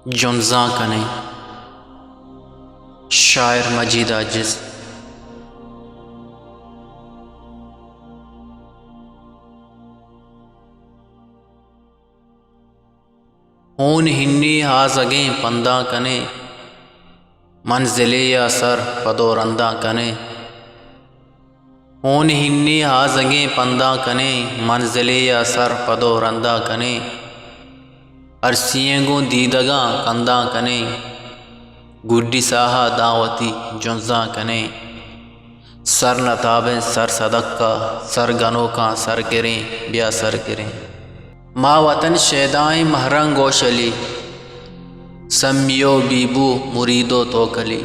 जुन्जा कने शायर मजीद आजिज। ऊन हिन्नी हाजगे पंदा कने मंजिले या सर पदोरंदा कने। ऊन हिन्नी हाजगे पंदा कने मंजिले या सर पदोरंदा कने। अरसियेंगो दीदगा कंदा कने गुड्डी साहा दावती जुन्जा कने। सर नताबें सर सदक्का सर गनों का सर गिरें ब्या सर गिरें। माँ वतन शेदाएं महरंग गोशली सम्मियो बीबू मुरीदो तोकली।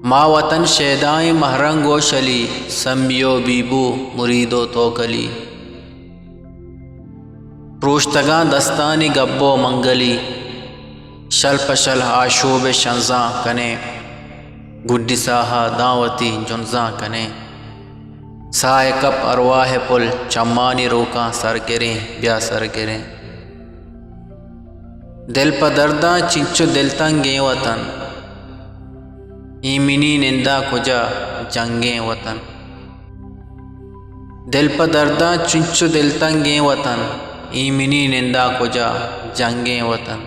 माँ वतन शेदाएं महरंग गोशली सम्मियो बीबू मुरीदो तोकली। रोश्तगा दस्तानी गब्बो मंगली शल पशल आशूब शंजा कने गुड्डी साहा दावती जुन्जा कने। साए कप अरवाह पुल चम्मानी रोका सर गिरें ब्या सर गिरें। दिल पदर्दा चिंचो दिल तंगे वतन ईमिनी निंदा कुजा जंगे वतन। दिल पदर्दा चिंचो दिल तंगे वतन ईमिनी निंदा कुजा जंगे वतन।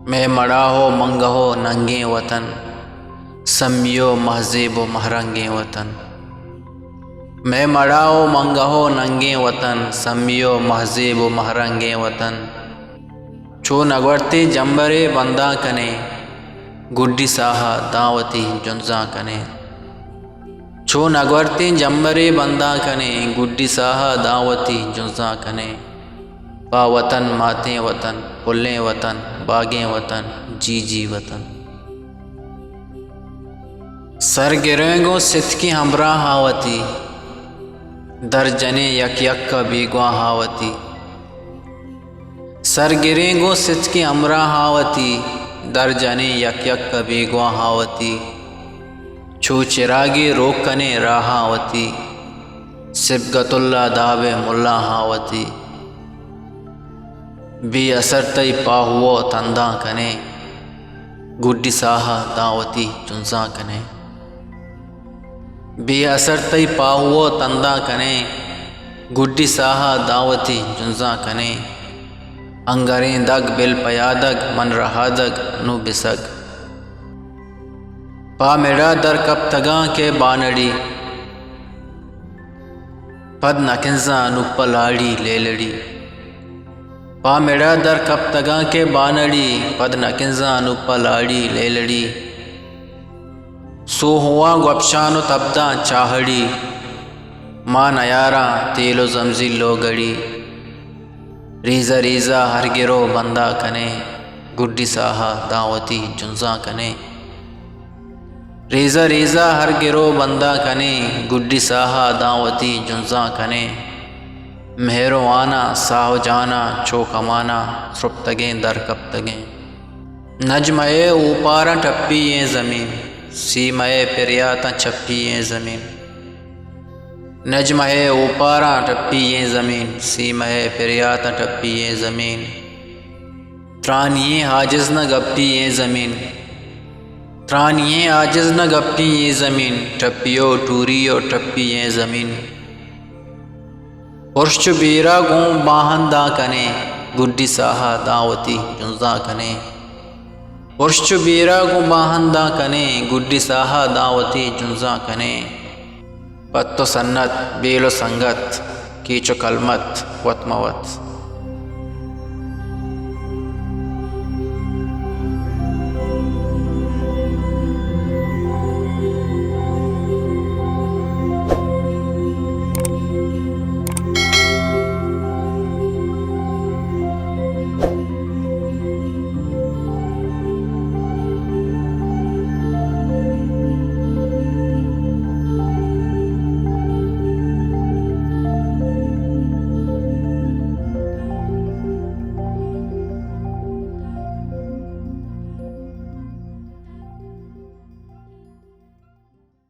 मैं मड़ा हो मंग हो नंगे वतन सम्मियो महजेब व महरंगे वतन। मैं मड़ा हो मंग हो नंगे वतन सम्मियो महजेब व महरंगे वतन। चो नगवरते जंबरे बंदा कने गुड्डी साहा दावती जुन्जा कने। चो नगवरते जंबरे बंदा कने गुड्डी साहा दावती जुन्जा कने। पा वतन माते वतन पुल्ले वतन बागे वतन जी जी वतन। सर गिरेंगो सित की हमरा हावती दर जने यक यक का बेगवा हावती। सर गिरेंगो सित की हमरा हावती दर जने यक यक का बेगवा हावती। छू चिरागे रोक कने राहावती सिबगतुल्ला दावे मुल्ला हावती। बे असर तई पाहुओ तंदा कने गुड्डी साहा दावती जुन्जा कने। बे असर तई पाहुओ तंदा कने गुड्डी साहा दावती जुन्जा कने। अंगरें दग बिल पयादग मन रहादग नु बिसग। पा मेरा दर कब तगा के बानड़ी पद नकिंजा नुपलाड़ी लेलड़ी। पा मेरा दर कब तगा के बानड़ी पद नकिंजा नुपलाड़ी लेलड़ी। सो हुआ गपशानो तबदा चाहड़ी माँ नयारा तेलो जमजी लो गड़ी। रीज़ा रीज़ा हर गिरो बंदा कने गुड्डी साहा दावती जुन्जा कने। रीज़ा रीज़ा हर गिरो बंदा कने गुड्डी साहा दावती जुन्जा कने। मेहरो आना साहो जाना चो कमाना सुरप्तगें दर कब तगें। नजमए ऊपारा टप्पी ये ज़मीन सीमए पिरियाता छप्पी ये ज़मीन। नजमए ऊपारा टप्पी ये ज़मीन सीमए पिरियाता टप्पी ये ज़मीन। त्रानिये हाजिज न गप्पी ये ज़मीन त्रानिये आजिज न गप्पी ये ज़मीन। टप्पियो टूरियो टप्पी ये ज़मीन। पुर्श बीरा गूँ बाहंदा कने गुड्डी साहा दावती जुन्जा कने। पुर्श बीरा गूँ बाहंदा कने गुड्डी साहा दावती जुन्जा कने। पत्तो सन्नत बेलो संगत कीचो कलमत वतमवत।